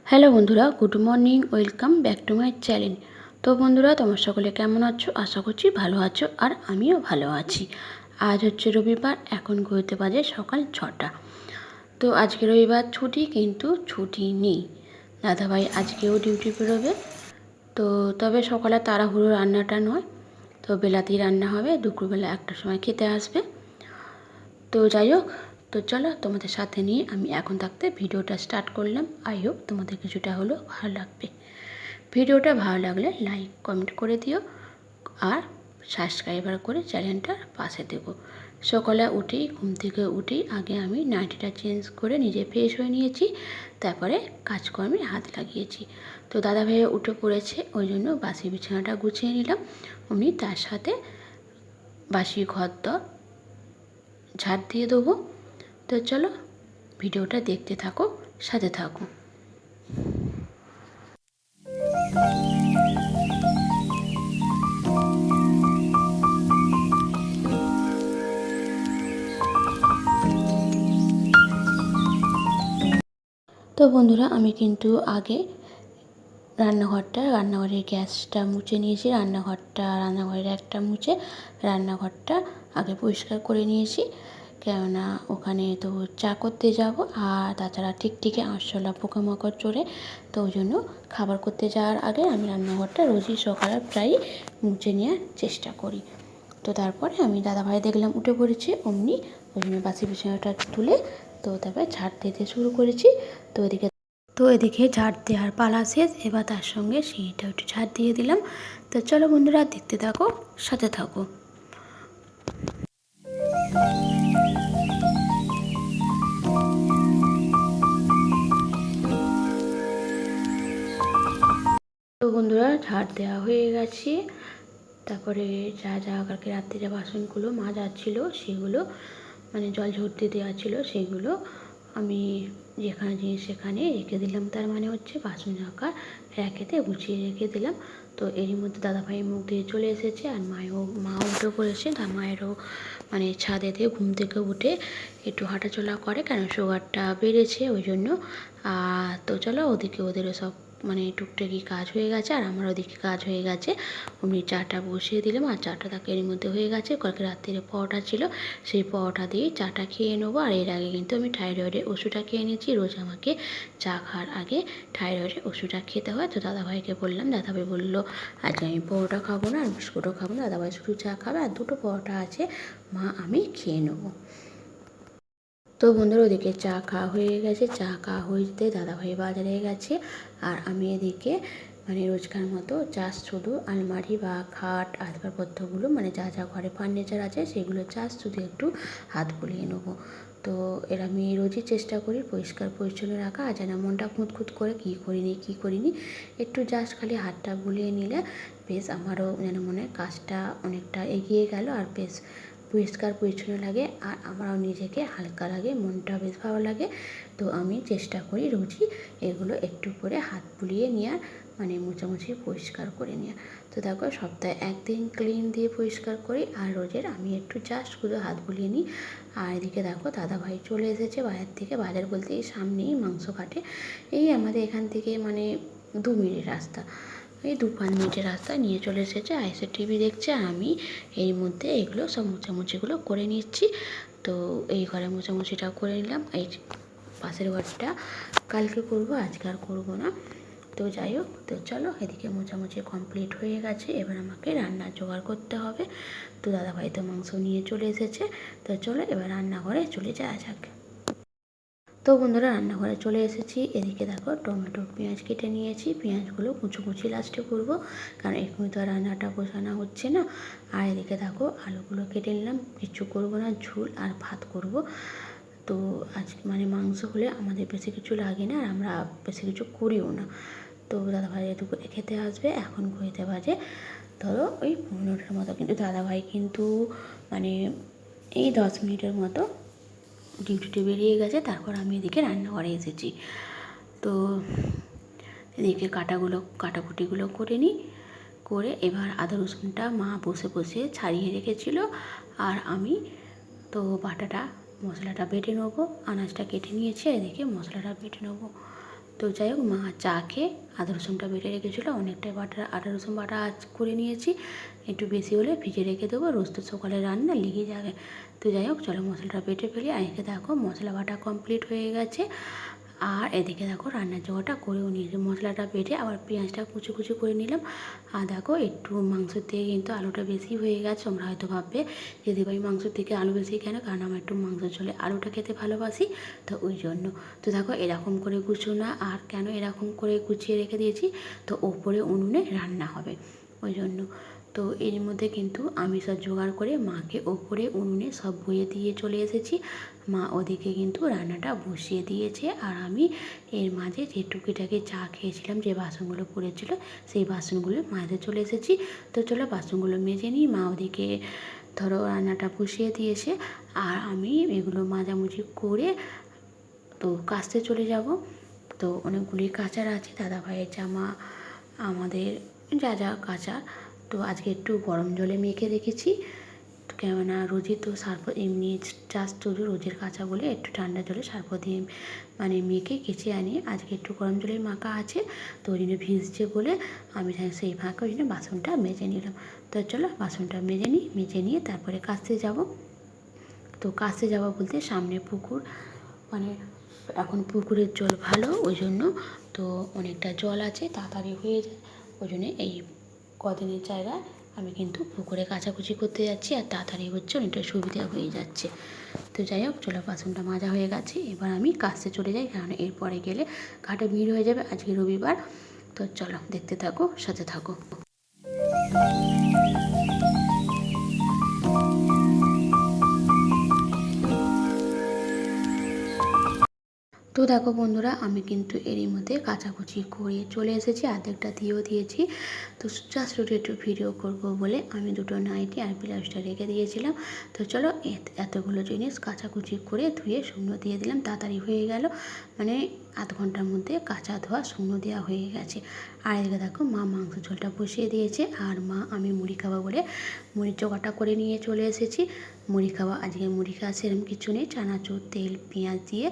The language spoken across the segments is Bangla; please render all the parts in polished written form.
হ্যালো বন্ধুরা, good morning, welcome back to my channel. তো বন্ধুরা, তোমার সকলে কেমন আছো? আশা করছি ভালো আছো, আর আমিও ভালো আছি। আজ হচ্ছে রবিবার, এখন ঘুরতে বাজে সকাল 6টা। তো আজকে রবিবার ছুটি, কিন্তু ছুটি নেই, দাদাভাই আজকেও ডিউটি বেরোবে। তো তবে সকালে তাড়াহুড়ো রান্নাটা নয়, তো বেলাতেই রান্না হবে, দুপুরবেলা 1টার সময় খেতে আসবে। তো যাই হোক, তো চলো তোমাদের সাথে নিয়ে আমি এখন থাকতে ভিডিওটা স্টার্ট করলাম। আই হোপ তোমাদের কিছুটা হলেও ভালো লাগবে। ভিডিওটা ভালো লাগলে লাইক কমেন্ট করে দিও, আর সাবস্ক্রাইবার করে চ্যানেলটার পাশে দেবো। সকালে উঠেই, ঘুম থেকে উঠেই আগে আমি নাইটিটা চেঞ্জ করে নিজে ফ্রেশ হয়ে নিয়েছি, তারপরে কাজকর্মে হাত লাগিয়েছি। তো দাদাভাই উঠে পড়েছে, ওই জন্য বাসি বিছানাটা গুছিয়ে নিলাম। আমি তার সাথে বাসি ঘরদর ঝাড় দিয়ে দেবো। তো চলো ভিডিওটা দেখতে থাকো, সাথে থাকো। তো বন্ধুরা, আমি কিন্তু আগে রান্নাঘরের গ্যাসটা মুছে নিয়েছি, রান্নাঘরের একটা মুছে রান্নাঘরটা আগে পরিষ্কার করে নিয়েছি। কেননা ওখানে তো চা করতে যাব, আর তাছাড়া টিকটিকে আরশোলা পোকামাকড় চড়ে, তো ওই জন্য খাবার করতে যাওয়ার আগে আমি রান্নাঘরটা রোজই সকালে প্রায় মুছে নেওয়ার চেষ্টা করি। তো তারপরে আমি দাদাভাই দেখলাম উঠে পড়েছে, অমনি ওই জন্য বাসি বিছানাটা তুলে তো তারপরে ঝাড় দিতে শুরু করেছি। তো এদিকে ঝাড় দেওয়ার পালা শেষ, এবার তার সঙ্গে সিঁড়িটা একটু ঝাড় দিয়ে দিলাম। তো চলো বন্ধুরা, দেখতে থাকো, সাথে থাকো। তো বন্ধুরা, ঝাড় দেওয়া হয়ে গেছে। তারপরে যা যা কালকে রাত্রে যা বাসনগুলো মাজার ছিল, সেগুলো মানে জল ঝরতে দেওয়া ছিল, সেগুলো আমি যেখানে জিনিস সেখানে রেখে দিলাম। তার মানে হচ্ছে বাসন রাখার র্যাকেতে গুছিয়ে রেখে দিলাম। তো এরই মধ্যে দাদাভাই মুখ দিয়ে চলে এসেছে, আর মাও উঠে পড়েছে। তার মায়েরও মানে ছাদেতে ঘুম থেকে উঠে একটু হাঁটাচলা করে, কেন সুগারটা বেড়েছে ওই জন্য। তো চলো, ওদিকে ওদেরও সব মানে টুকটাকি কাজ হয়ে গেছে, আর আমার ওদিকে কাজ হয়ে গেছে। অমনি চাটা বসিয়ে দিলাম, আর চাটা তাকে এর মধ্যে হয়ে গেছে। কালকে রাত্রিরে পরোটা ছিল, সেই পরোটা দিয়ে চাটা খেয়ে নেবো। আর এর আগে কিন্তু আমি থাইরয়েডের ওষুধটা খেয়ে নিয়েছি। রোজ আমাকে চা খাওয়ার আগে থাইরয়েডের ওষুধটা খেতে হয়। তো দাদাভাইকে বললাম, দাদাভাই বললো আজকে আমি পরোটা খাবো না, আর বিস্কুটও খাবো না, দাদাভাই শুধু চা খাবে, আর দুটো পরোটা আছে মা, আমি খেয়ে নেবো। তো বন্ধুরা, ওদিকে চা খাওয়া হয়ে গেছে। চা খাওয়া হয়ে যেতে দাদাভাই বাজারে গেছে, আর আমি এদিকে মানে রোজকার মতো শুধু আলমারি বা খাট আসবাবপত্রগুলো মানে যা যা ঘরে ফার্নিচার আছে সেগুলো শুধু একটু হাত বুলিয়ে নেবো। তো আমি রোজই চেষ্টা করি পরিষ্কার পরিচ্ছন্ন রাখা, আর যেন মনটা খুঁতখুত করে কী করিনি একটু খালি হাতটা বুলিয়ে নিলে বেশ আমারও যেন মনে কাজটা অনেকটা এগিয়ে গেল, আর বেশ পরিষ্কার পরিচ্ছন্ন লাগে, আর আমারও নিজেকে হালকা লাগে, মনটা বেশ ভালো লাগে। তো আমি চেষ্টা করি রোজই এগুলো একটু করে হাত বুলিয়ে নেওয়ার, মানে মোছামুছি পরিষ্কার করে নেওয়া। তো দেখো, সপ্তাহে একদিন ক্লিন দিয়ে পরিষ্কার করি, আর রোজের আমি একটু শুধু হাত বুলিয়ে নিই। আর এদিকে দেখো, দাদাভাই চলে এসেছে বাজার থেকে। বাজার বলতে এই সামনেই মাংস কাটে, এই আমাদের এখান থেকে মানে 2 মিনিট রাস্তা, এই 2-5 মিনিটের রাস্তা নিয়ে চলে এসেছে। এসে টিভি দেখছে, আর আমি এর মধ্যে এগুলো সব মোছামুছিগুলো করে নিচ্ছি। তো এই ঘরে মোছামুছিটাও করে নিলাম, এই পাশের ঘরটা কালকে করব, আজকে আর করবো না। তো যাই হোক, তো চলো, এদিকে মোছামুছি কমপ্লিট হয়ে গেছে, এবার আমাকে রান্নার জোগাড় করতে হবে। তো দাদাভাই তো মাংস নিয়ে চলে এসেছে। তো চলো এবার রান্নাঘরে চলে যাওয়া যাক। তো বন্ধুরা, রান্নাঘরে চলে এসেছি। এদিকে দেখো, টমেটো পেঁয়াজ কেটে নিয়েছি, পেঁয়াজগুলো কুচি লাস্টে করবো, কারণ এখনই তো রান্নাটা বসানো হচ্ছে না। আর এদিকে দেখো, আলুগুলো কেটে নিলাম, কিছু করবো না, ঝোল আর ভাত করব। তো আজকে মানে মাংস হলে আমাদের বেশি কিছু লাগে না, আর আমরা বেশি কিছু করিও না। তো দাদাভাই দুপুরে খেতে আসবে, এখন ঘড়িতে বাজে ধরো ওই 15টার মতো, কিন্তু দাদাভাই কিন্তু মানে এই 10 মিনিটের মতো ডিউটিতে বেরিয়ে গেছে। তারপর আমি এদিকে রান্নাঘরে এসেছি। তো এদিকে কাটাকুটিগুলো করে নিই, করে এবার আদা রসুনটা মা বসে বসে ছাড়িয়ে রেখেছিল, আর আমি তো মশলাটা বেটে নেবো। আনাজটা কেটে নিয়েছি, এদিকে মশলাটা বেটে নেবো। তো যাই হোক, মা চা খেয়ে আদা রসুনটা বেটে রেখেছিলো, অনেকটাই আদা রসুন বাটা আজ করে নিয়েছি, একটু বেশি হলে ভিজে রেখে দেবো, রোজ তো সকালে রান্না লেগে যাবে। তো যাই হোক, চলো মশলাটা বেটে ফেলি। আর এদিকে দেখো মশলা বাটা কমপ্লিট হয়ে গেছে, আর এদিকে দেখো রান্নার জোগাড়টা করেও নিয়েছি। মশলাটা বেটে আবার পেঁয়াজটা কুচি কুচি করে নিলাম। আর দেখো একটু মাংসের থেকে কিন্তু আলুটা বেশি হয়ে গেছে। তোমরা হয়তো ভাববে যে দিদিভাই মাংসের থেকে আলু বেশি কেন, কারণ আমার একটু মাংস ঝোলে আলুটা খেতে ভালোবাসি, তো ওই জন্য। তো দেখো এরকম করে গুছো না, আর কেন এরকম করে গুছিয়ে রেখে দিয়েছি, তো ওপরে উনুনে রান্না হবে ওই জন্য। তো এর মধ্যে কিন্তু আমি সব জোগাড় করে মাকে ওপরে উনুনে সব বইয়ে দিয়ে চলে এসেছি। মা ওদিকে কিন্তু রান্নাটা বসিয়ে দিয়েছে, আর আমি এর মাঝে যে টুকিটাকি চা খেয়েছিলাম, যে বাসনগুলো পড়েছিল সেই বাসনগুলো মাজতে চলে এসেছি। তো চলো বাসনগুলো মেজে নিই। মা ওদিকে ধরো রান্নাটা বসিয়ে দিয়েছে, আর আমি এগুলো মাজামুজি করে তো কাচতে চলে যাব। তো অনেকগুলি কাচার আছে, দাদাভাইয়ের জামা, আমাদের যা যা কাচার। তো আজকে একটু গরম জলে মেখে রেখেছি, তো কেননা রোজই তো সার্ফ এমনি চাষ তো রোজের কাঁচা বলে একটু ঠান্ডা জলে সার্ফ দিয়ে মানে মেখে কেচে আনি। আজকে একটু গরম জলে মাখা আছে, তো ওই জন্য ভিজছে বলে আমি সেই ফাঁকে ওই জন্য বাসনটা মেজে নিলাম। তো চলো বাসনটা মেজে নিই, মেজে নিয়ে তারপরে কাচতে যাব। তো কাচতে যাবো বলতে সামনে পুকুর, মানে এখন পুকুরের জল ভালো ওই জন্য, তো অনেকটা জল আছে, তাড়াতাড়ি হয়ে যায়। ওই জন্য এই কদিনের জায়গায় আমি কিন্তু পুকুরে কাচাকুচি করতে যাচ্ছি, আর তাড়াতাড়ি হচ্ছে, অনেকটা সুবিধা হয়ে যাচ্ছে। তো যাই হোক, চলো বাসনটা মাজা হয়ে গেছে, এবার আমি কাচতে চলে যাই, কারণ এরপরে গেলে ঘাটে ভিড় হয়ে যাবে, আজকে রবিবার। তো চলো দেখতে থাকো, সাথে থাকো। তো দেখো বন্ধুরা, আমি কিন্তু এরই মধ্যে কাচাকুচি করে চলে এসেছি, অর্ধেকটা দিয়েও দিয়েছি। তো জাস্ট একটু ভিডিও করব বলে আমি দুটো নাইটি আর ব্লাউজটা রেখে দিয়েছিলাম। তো চলো এতগুলো জিনিস কাচাকুচি করে ধুয়ে শুকনো দিয়ে দিলাম, তাড়াতাড়ি হয়ে গেল, মানে আধ ঘন্টার মধ্যে কাঁচা ধোয়া শুকনো দেওয়া হয়ে গেছে। আর এদিকে দেখো মা মাংস ঝোলটা বসিয়ে দিয়েছে, আর মা আমি মুড়ি খাবো বলে মুড়ির জোগাড়টা করে নিয়ে চলে এসেছি। মুড়ি খাওয়া, আজকে মুড়ি খাওয়া সেরকম কিছু নেই, চানাচুর তেল পেঁয়াজ দিয়ে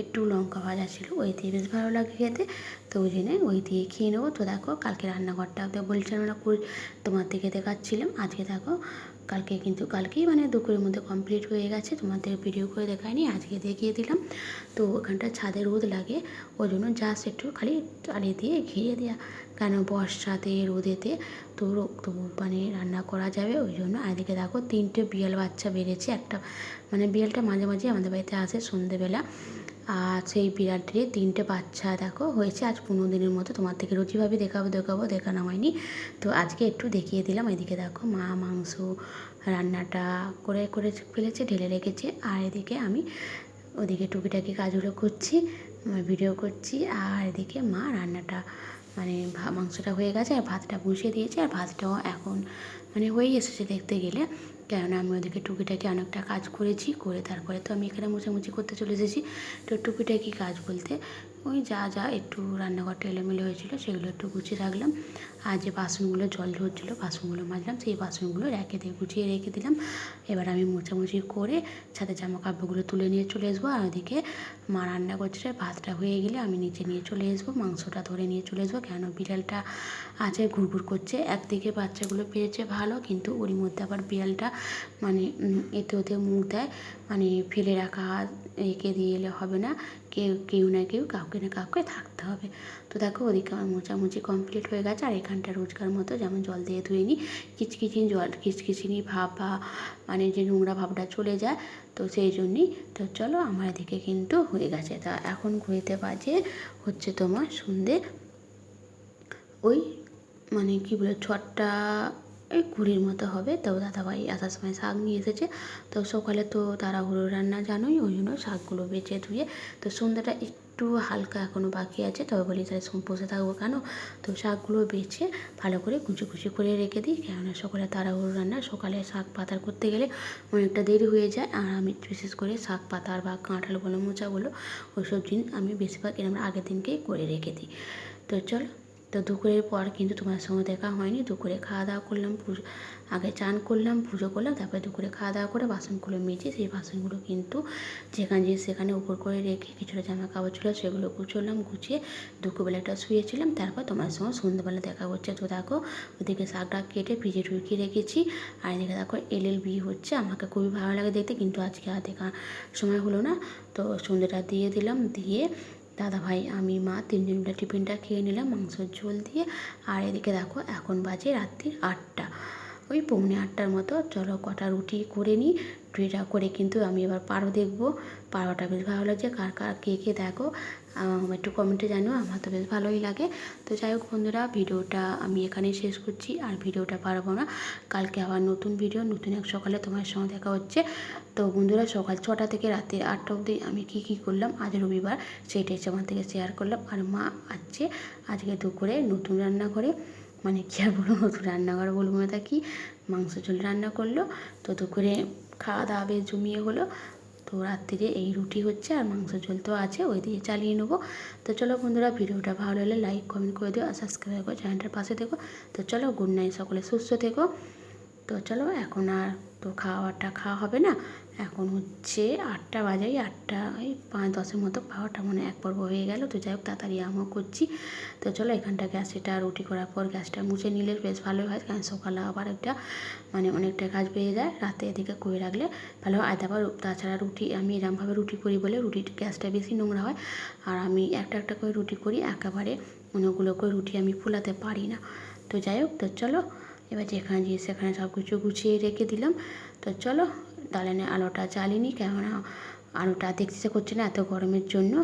একটু লঙ্কা ভাজা ছিল, ওই দিয়ে বেশ ভালো লাগে খেতে, তো ওই জন্যে ওই দিয়ে খেয়ে নেবো। তো দেখো কালকে রান্নাঘরটা বলছিলাম না তোমার থেকে দেখাচ্ছিলাম, আজকে দেখো কালকেই মানে দুপুরের মধ্যে কমপ্লিট হয়ে গেছে, তোমাদের ভিডিও করে দেখায়নি, আজকে দেখিয়ে দিলাম। তো ওখানটা ছাদে রোদ লাগে, ওই জন্য জাস্ট একটু খালি চালিয়ে দিয়ে ঘিরে দেওয়া, কেন বর্ষাতে রোদেতে তো মানে রান্না করা যাবে ওই জন্য। আর এদিকে দেখো 3টে বিড়াল বাচ্চা বেড়েছে, একটা মানে বিড়ালটা মাঝে মাঝে আমাদের বাড়িতে আসে সন্ধেবেলা, আর সেই বিড়ালটির 3টে বাচ্চা দেখো হয়েছে আজ 15 দিনের মতো। তোমার থেকে রুচিভাবে দেখানো হয়নি, তো আজকে একটু দেখিয়ে দিলাম। এদিকে দেখো মা মাংস রান্নাটা করে করে ফেলেছে, ঢেলে রেখেছে, আর এদিকে আমি ওদিকে টুকিটাকি কাজগুলো করছি, ভিডিও করছি, আর এদিকে মা রান্নাটা মানে মাংসটা হয়ে গেছে, আর ভাতটা বসিয়ে দিয়েছে, আর ভাতটাও এখন মানে হয়েই এসেছে দেখতে গেলে, কেননা আমি ওদিকে টুকিটাকি অনেকটা কাজ করেছি, করে তারপরে তো আমি এখানে মোছামুছি করতে চলে এসেছি। তো টুকিটাকি কাজ বলতে ওই যা যা একটু রান্নাঘরটা এলোমেলো হয়েছিলো সেগুলো একটু গুছিয়ে রাখলাম, আর যে বাসনগুলো জল ঝরছিলো বাসনগুলো মাজলাম, সেই বাসনগুলো রেখে দিয়ে গুছিয়ে রেখে দিলাম। এবার আমি মোছামুছি করে ছাদে জামা কাপড়গুলো তুলে নিয়ে চলে আসবো, আর ওদিকে মা রান্না করছে, ভাতটা হয়ে গেলে আমি নিচে নিয়ে চলে আসবো, মাংসটা ধরে নিয়ে চলে আসবো, কেন বিড়ালটা আছে ঘুরঘুর করছে, একদিকে বাচ্চাগুলো পেয়েছে ভালো, কিন্তু ওরই মধ্যে আবার বিড়ালটা মানে এতে ওতে মুখ দেয়, মানে ফেলে রাখা রেখে দিয়ে এলে হবে না, কেউ না কেউ কাউকে না কাউকে থাকতে হবে। তো দেখো ওদিকে আমার মোছামুছি কমপ্লিট হয়ে গেছে, আর এখানটা রোজকার মতো যেমন জল দিয়ে ধুয়ে নিই, কিচকিচিনি ভাব বা মানে যে নোংরা ভাবটা চলে যায়, তো সেই জন্যই। তো চলো আমার এদিকে কিন্তু হয়ে গেছে। তা এখন ঘুরিতে বাজে হচ্ছে তোমার সন্ধে ওই মানে কী বলে 6টা এই 20 মতো হবে। তো দাদাভাই আসার সময় শাক নিয়ে এসেছে, তো সকালে তো তাড়াহুড়ো রান্না জানোই, ওই জন্য শাকগুলো বেছে ধুয়ে, তো সন্ধ্যাটা একটু হালকা এখনও বাকি আছে, তবে বলি তাহলে বসে থাকবো কেন, তো শাকগুলো বেছে ভালো করে কুচি করে রেখে দিই, কেননা সকালে তাড়াহুড়ো রান্না, সকালে শাক পাতার করতে গেলে অনেকটা দেরি হয়ে যায়, আর আমি বিশেষ করে শাক পাতার বা কাঁঠাল মোচা ওইসব জিনিস আমি বেশিরভাগ এরকম আগের দিনকেই করে রেখে দিই। তো চলো তো দুপুরের পর কিন্তু তোমার সঙ্গে দেখা হয়নি। দুপুরে খাওয়া দাওয়া করলাম, পুজো আগে চান করলাম, পুজো করলাম, তারপরে দুপুরে খাওয়া দাওয়া করে বাসনগুলো মেজে সেই বাসনগুলো কিন্তু যেখানে যে সেখানে উপর করে রেখে কিছুটা জামা কাপড় ছিল সেগুলো গুছোলাম, গুছিয়ে দুপুরবেলাটা শুয়েছিলাম। তারপর তোমার সঙ্গে সন্ধ্যাবেলা দেখা হচ্ছে। তো দেখো ওদিকে শাকটা কেটে ফ্রিজে ঢুকিয়ে রেখেছি, আর এদিকে দেখো এলএলবি হচ্ছে। আমাকে খুবই ভালো লাগে দেখতে, কিন্তু আজকে আর দেখার সময় হলো না। তো সন্ধ্যাটা দিয়ে দিলাম, দিয়ে দাদাভাই আমি মা তিনজন মিলে টিফিনটা খেয়ে নিলাম মাংসের ঝোল দিয়ে। আর এদিকে দেখো এখন বাজে রাত্রির 8টা, ওই 7:45 মতো। চলো কটা রুটি করে নিই। রুটিটা করে কিন্তু আমি এবার পারো দেখবো। পারোটা বেশ ভালো লাগছে, কার কার কে কে দেখো একটু কমেন্টে জানো, আমার তো বেশ ভালোই লাগে। তো যাই হোক বন্ধুরা, ভিডিওটা আমি এখানেই শেষ করছি, আর ভিডিওটা পারবো না। কালকে আবার নতুন ভিডিও, নতুন এক সকালে তোমার সঙ্গে দেখা হচ্ছে। তো বন্ধুরা, সকাল 6টা থেকে রাত্রি 8টা অবধি আমি কী করলাম আজ রবিবার, সেইটাই আমার থেকে শেয়ার করলাম। আর মা আছে আজকে দুপুরে নতুন রান্না করে, মানে কী আর বলবো, নতুন রান্নাঘর বলবো না, তা কি মাংস ঝোল রান্না করলো। তো দুপুরে খাওয়া দাওয়া বেশ জমিয়ে হলো। তো রাত্রিরে এই রুটি হচ্ছে, আর মাংস ঝোল তো আছে, ওই দিয়ে চালিয়ে নেবো। তো চলো বন্ধুরা, ভিডিওটা ভালো লাগলে লাইক কমেন্ট করে দিও, আর সাবস্ক্রাইব করে চ্যানেলটার পাশে থেকো। তো চলো, গুড নাইট, সকলে সুস্থ থেকো। তো চলো, এখন আর তো খাওয়া হবে না। এখন হচ্ছে 8টা বাজে, 8টা এই 5-10 মতো খাওয়াটা মানে এক পর্ব হয়ে গেল। তো যাই হোক, তাড়াতাড়ি আমও করছি। তো চলো, এখানটা গ্যাসটা রুটি করার পর গ্যাসটা মুছে নিলে বেশ ভালোই হয়, কারণ সকালে আবার একটা মানে অনেকটা কাজ পেয়ে যায়, রাতে এদিকে করে রাখলে ভালো হয়। আবার তাছাড়া রুটি আমি এরমভাবে রুটি করি বলে রুটির গ্যাসটা বেশি নোংরা হয়। আর আমি একটা একটা করে রুটি করি, একেবারে অনেকগুলো করে রুটি আমি ফোলাতে পারি না। তো যাই হোক, তো চলো এবার যেখানে গিয়ে সেখানে সব কিছু গুছিয়ে রেখে দিলাম। তো চলো, দালানে আলোটা জ্বালিনি, কেননা আলোটা দেখতে করছে না এত গরমের জন্য।